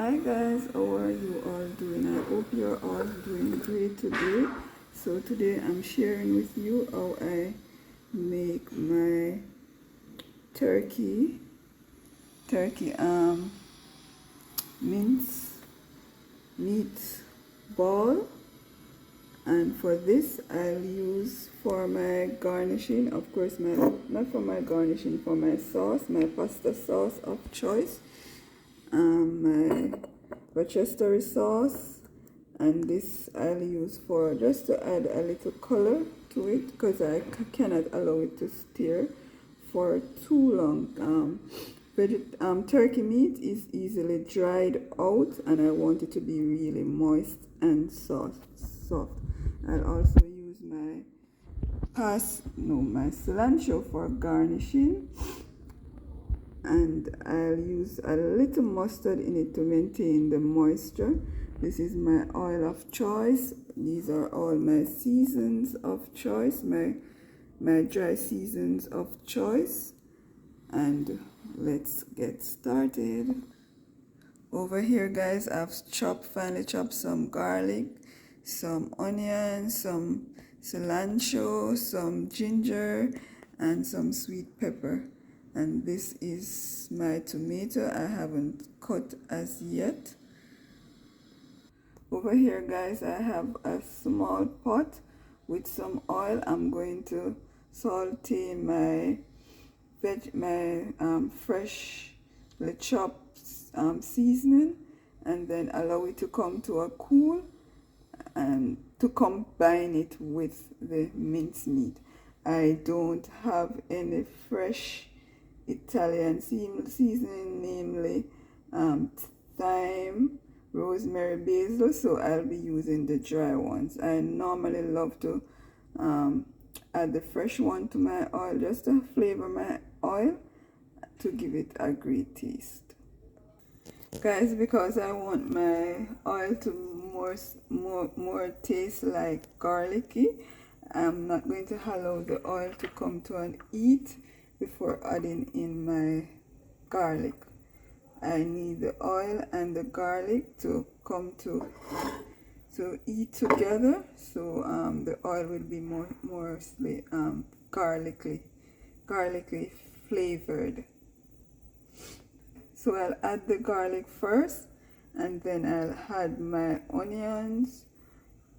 Hi guys, how are you all doing? I hope you're all doing great today. So today I'm sharing with you how I make my turkey mince meat ball, and for this I'll use for my garnishing, of course, my not for my garnishing, for my sauce, my pasta sauce of choice, my Rochester sauce, and this I'll use for just to add a little color to it because I cannot allow it to stir for too long. Turkey meat is easily dried out, and I want it to be really moist and soft. I'll also use my cilantro for garnishing, and I'll use a little mustard in it to maintain the moisture. This is my oil of choice. These are all my seasons of choice, my dry seasons of choice. And let's get started. Over here, guys, I've finally chopped some garlic, some onions, some cilantro, some ginger, and some sweet pepper. And this is my tomato I haven't cut as yet. Over here, guys, I have a small pot with some oil. I'm going to saute my freshly chopped seasoning, and then allow it to come to a cool, and to combine it with the mincemeat. I don't have any fresh Italian seasoning, namely thyme, rosemary, basil, so I'll be using the dry ones. I normally love to add the fresh one to my oil just to flavor my oil, to give it a great taste. Guys, because I want my oil to more taste like garlicky, I'm not going to allow the oil to come to an heat before adding in my garlic. I need the oil and the garlic to come to eat together, so the oil will be mostly garlicky flavored. So I'll add the garlic first, and then I'll add my onions,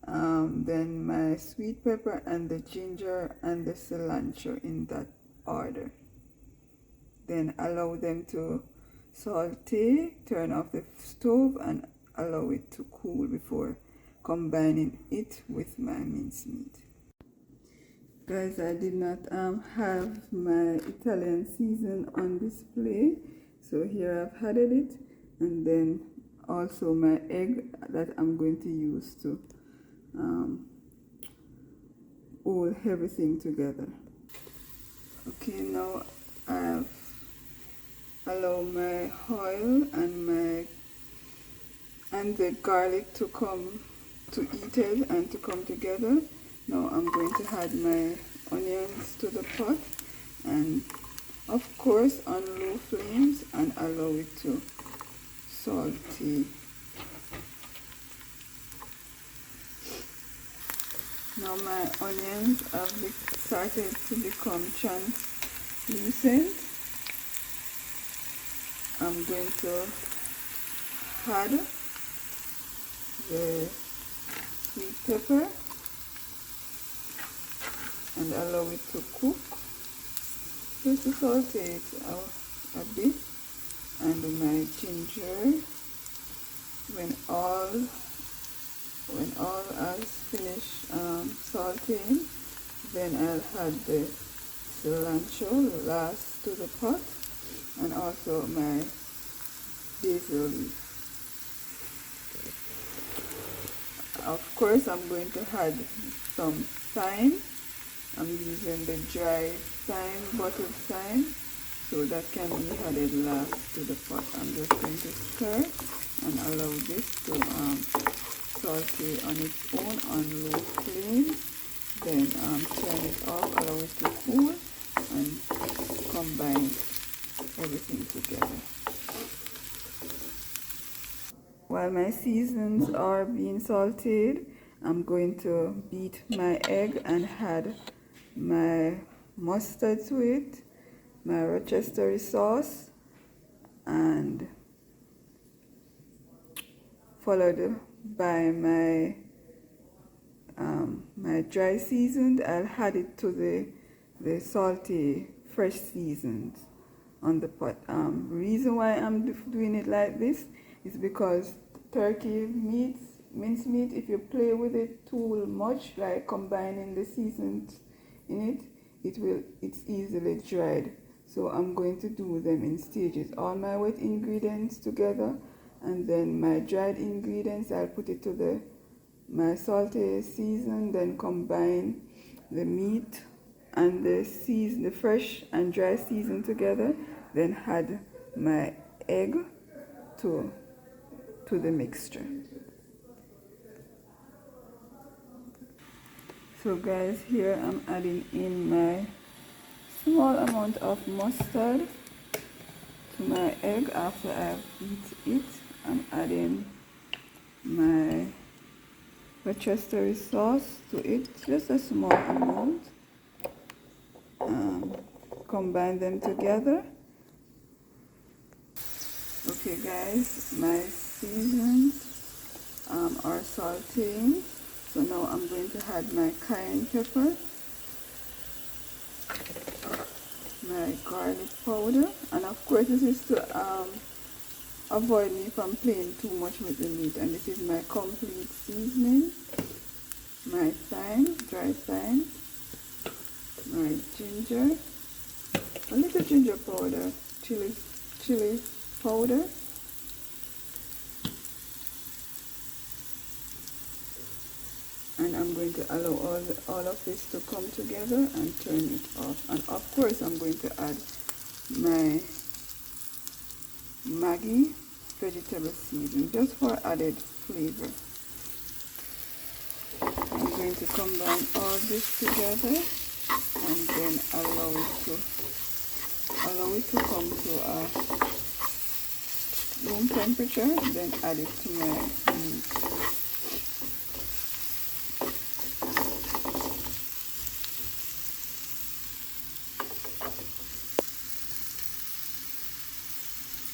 then my sweet pepper and the ginger and the cilantro in that order. Then allow them to saute, turn off the stove, and allow it to cool before combining it with my mincemeat. Guys, I did not have my Italian season on display, so here I've added it, and then also my egg that I'm going to use to hold everything together. Okay, now I've allowed my oil and the garlic to come to eat it and to come together. Now I'm going to add my onions to the pot, and of course on low flames, and allow it to saute. Now my onions have started to become translucent. I'm going to add the sweet pepper and allow it to cook. Just to saute it a bit, and my ginger. When all has finished sauteing, then I'll add the cilantro last to the pot, and also my basil leaf. Of course, I'm going to add some thyme. I'm using the dry thyme, bottled thyme, so that can be added last to the pot. I'm just going to stir and allow this to saute on its own on low flame. Then turn it off, allow it to cool, and combine everything together. While my seasonings are being sauteed, I'm going to beat my egg and add my mustard to it, my Rochester sauce, and followed by my dry seasoned. I'll add it to the salty fresh seasoned on the pot. Reason why I'm doing it like this is because turkey meat, minced meat, if you play with it too much, like combining the seasons in it, it's easily dried. So I'm going to do them in stages. All my wet ingredients together, and then my dried ingredients, I'll put it to my salty season, then combine the meat and the fresh and dry season together, then add my egg to the mixture. So guys, here I'm adding in my small amount of mustard to my egg. After I've beat it, I'm adding my Rochester sauce to it, just a small amount. Combine them together. Okay guys, my seasons are sauteing. So now I'm going to add my cayenne pepper, my garlic powder, and of course this is to avoid me from playing too much with the meat. And this is my complete seasoning, my thyme, dry thyme, my ginger, a little ginger powder, chili powder, and I'm going to allow all of this to come together and turn it off. And of course I'm going to add my Maggi vegetable seasoning just for added flavor. I'm going to combine all this together and then allow it to come to a room temperature, then add it to my meat.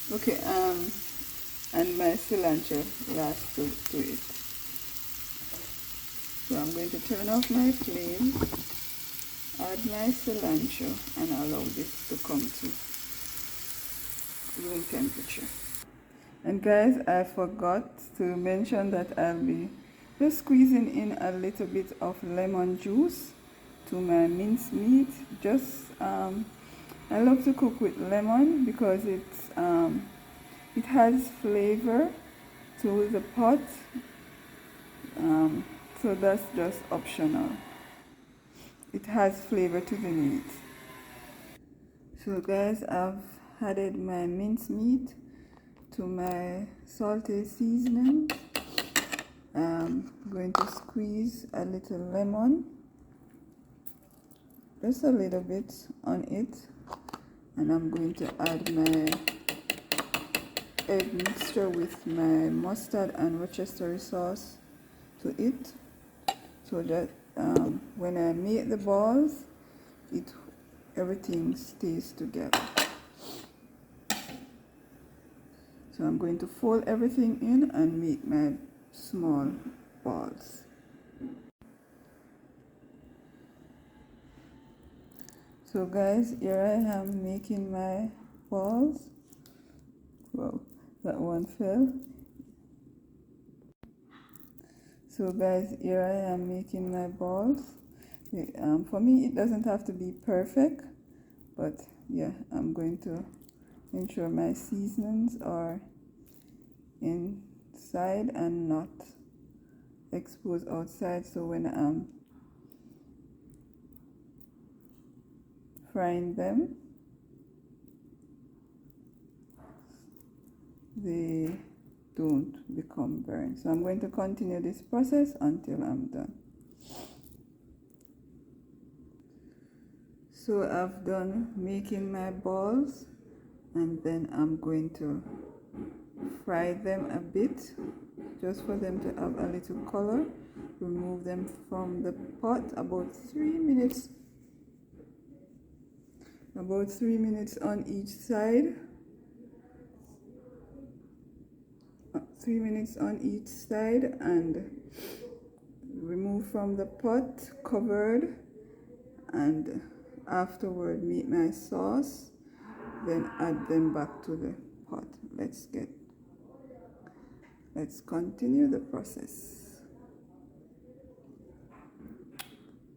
Okay, and my cilantro last to it. So I'm going to turn off my flame, add my cilantro, and allow this to come to room temperature. And guys, I forgot to mention that I'll be just squeezing in a little bit of lemon juice to my minced meat. I love to cook with lemon because it has flavor to the pot, so that's just optional. It has flavor to the meat. So guys, I've added my minced meat to my salty seasoning. I'm going to squeeze a little lemon, just a little bit on it, and I'm going to add my egg mixture with my mustard and Rochester sauce to it, so that when I make the balls, everything stays together. So I'm going to fold everything in and make my small balls. So guys, here I am making my balls. Wow, that one fell. So guys, here I am making my balls. For me, it doesn't have to be perfect, but yeah, I'm going to ensure my seasonings are inside and not exposed outside, so when I'm frying them, they don't become burned. So I'm going to continue this process until I'm done. So I've done making my balls, and then I'm going to fry them a bit, just for them to have a little color. Remove them from the pot about 3 minutes, on each side. 3 minutes on each side, and remove from the pot, covered, and afterward make my sauce, then add them back to the pot. Let's continue the process.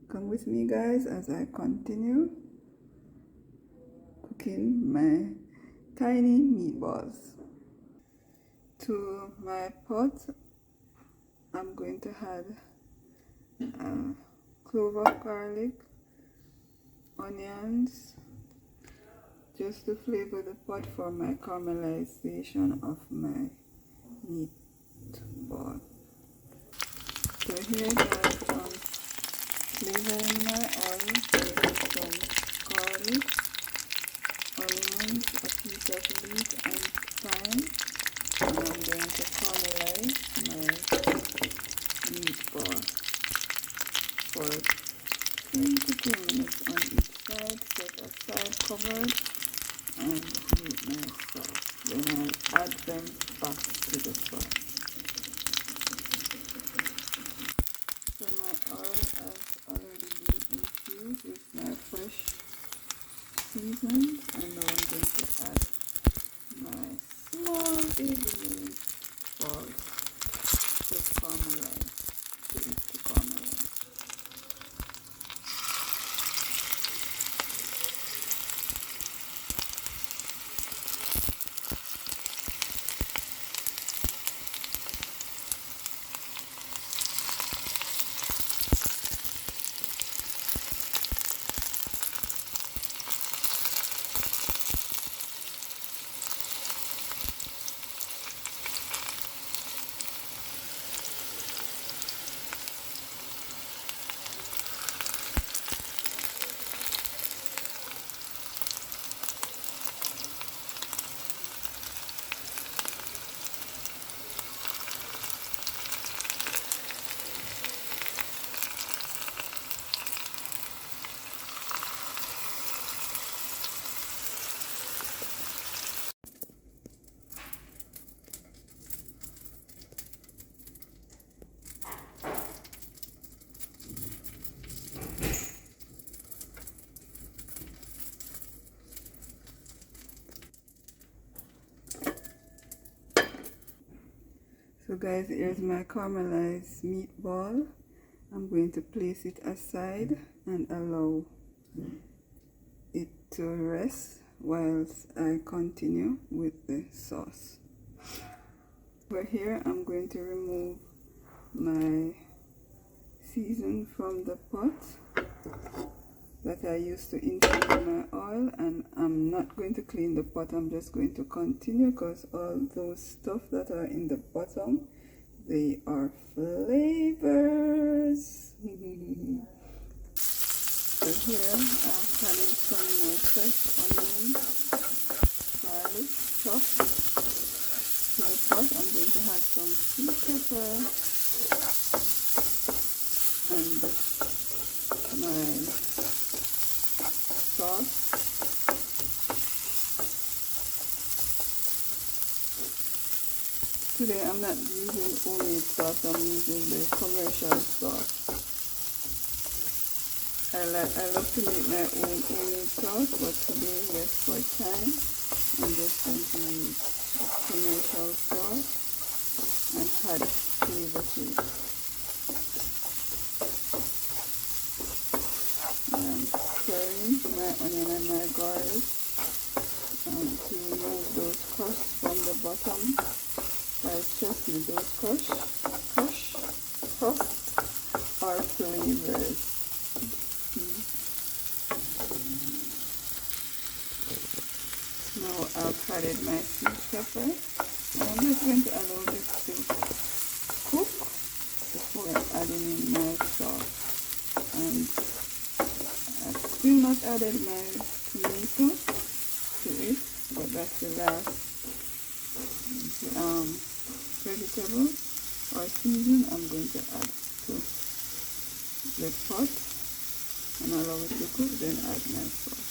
Come with me, guys, as I continue cooking my tiny meatballs. To my pot, I'm going to add a clove of garlic, onions, just to flavor the pot for my caramelization of my meatball. So here, guys, flavoring my oil with some garlic, onions, a piece of leek, and thyme. And I'm going to caramelize my meatball for 10 to 2 minutes on each side. Set aside, covered, and heat my sauce. Then I'll add them back to the sauce. So my oil has already been infused with my fresh seasons, and now I'm going to add my small baby balls to caramelize, to caramelize. So guys, here's my caramelized meatball. I'm going to place it aside and allow it to rest whilst I continue with the sauce. Over here, I'm going to remove my season from the pot that I used to infuse my oil, and I'm not going to clean the pot. I'm just going to continue because all those stuff that are in the bottom, they are flavors. So here I've added some more fresh onions, garlic chopped to the pot. I'm going to add some sweet pepper and my sauce. Today I'm not using homemade sauce, I'm using the commercial sauce. I love to make my own homemade sauce, but today, yes, for time, I'm just going to use commercial sauce and add flavor to it. I'm stirring my onion and my garlic to remove those crusts from the bottom. Guys, trust me, those crusts are flavors. Now I've added my sweet pepper, and I'm just going to allow this to cook before adding in my sauce. And I've still not added my tomato to it, but that's the last. vegetables or season, I'm going to add to the pot and allow it to cook, then add my sauce.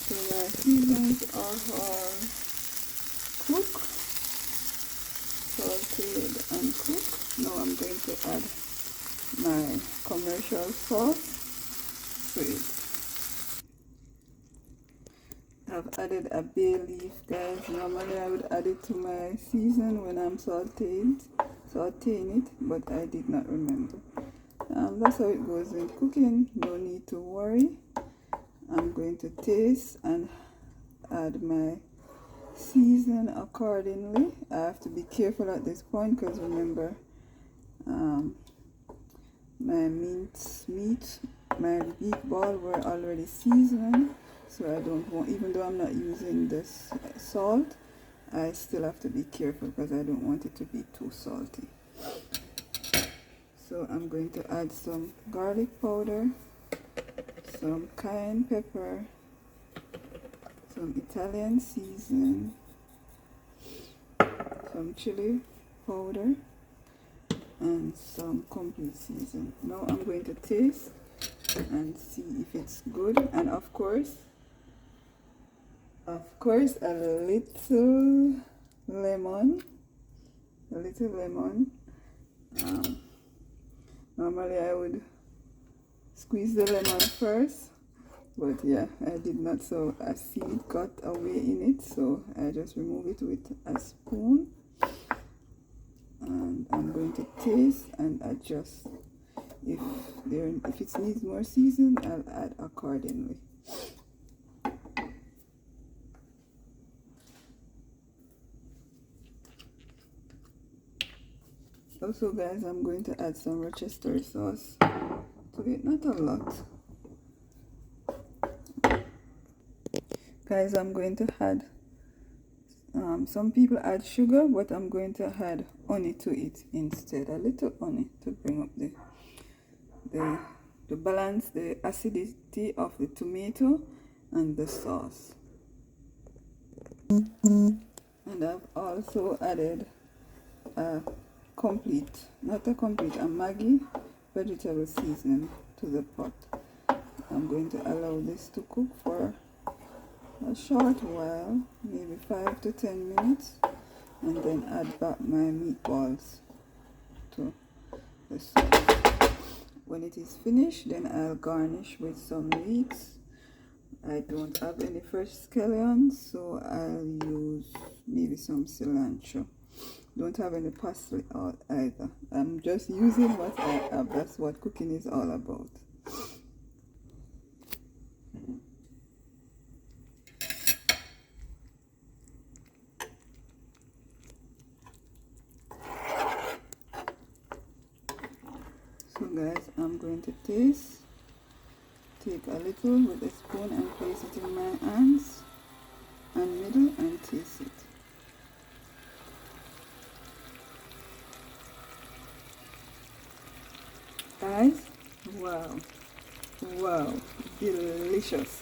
So my seasons are all cooked, sauteed and cooked. Now I'm going to add my commercial sauce to it. I've added a bay leaf, guys. Normally I would add it to my season when I'm sauteing it, but I did not remember. That's how it goes in cooking. No need to worry. I'm going to taste and add my season accordingly. I have to be careful at this point because remember, my my meatball were already seasoned, so I don't want, even though I'm not using this salt, I still have to be careful because I don't want it to be too salty. So I'm going to add some garlic powder, some cayenne pepper, some Italian seasoning, some chili powder, and some complete season. Now I'm going to taste and see if it's good, and of course a little lemon. Normally I would squeeze the lemon first, but yeah, I did not, so a seed got away in it, so I just remove it with a spoon. And I'm going to taste and adjust. If it needs more season, I'll add accordingly. Also, guys, I'm going to add some Worcestershire sauce to it, not a lot. Guys, I'm going to add, some people add sugar, but I'm going to add honey to it instead. A little honey to bring up the balance, the acidity of the tomato and the sauce. And I've also added a Maggi vegetable seasoning to the pot. I'm going to allow this to cook for a short while, maybe 5 to 10 minutes, and then add back my meatballs to the sauce. When it is finished, then I'll garnish with some leeks. I don't have any fresh scallions, so I'll use maybe some cilantro. Don't have any parsley either. I'm just using what I have. That's what cooking is all about. So guys, I'm going to take a little with a spoon and place it in my hands and middle and taste it. Guys, wow, delicious.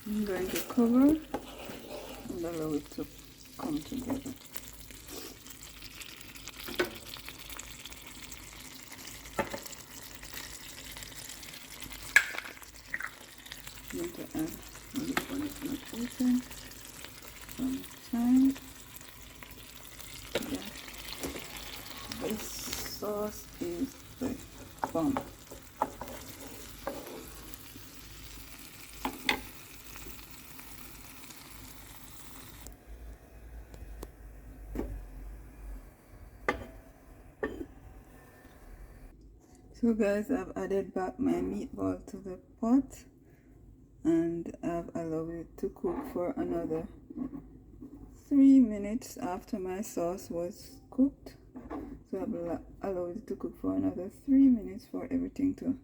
I'm going to cover and allow it to come together. I'm going to add, this one is not open, some thyme. Yeah, this sauce is the bomb. So guys, I've added back my meatball to the pot, and I've allowed it to cook for another 3 minutes after my sauce was cooked. So I've allowed it to cook for another 3 minutes for everything to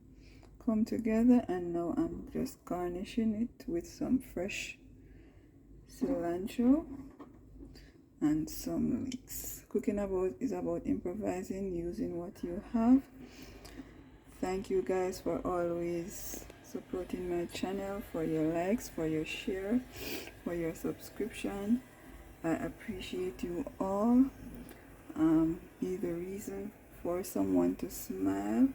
come together, and now I'm just garnishing it with some fresh cilantro and some leeks. Cooking is about improvising, using what you have. Thank you guys for always supporting my channel, for your likes, for your share, for your subscription. I appreciate you all. Be the reason for someone to smile.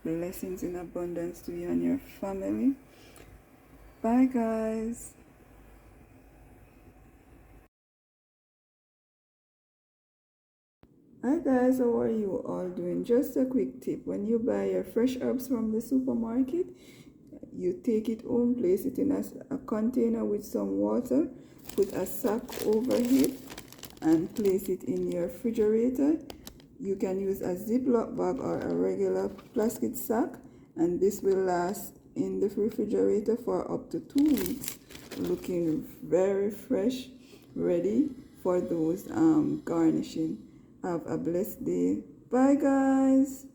Blessings in abundance to you and your family. Bye guys. Hi guys, how are you all doing? Just a quick tip: when you buy your fresh herbs from the supermarket, you take it home, place it in a container with some water, put a sack over it, and place it in your refrigerator. You can use a Ziploc bag or a regular plastic sack, and this will last in the refrigerator for up to 2 weeks, looking very fresh, ready for those garnishing. Have a blessed day. Bye guys.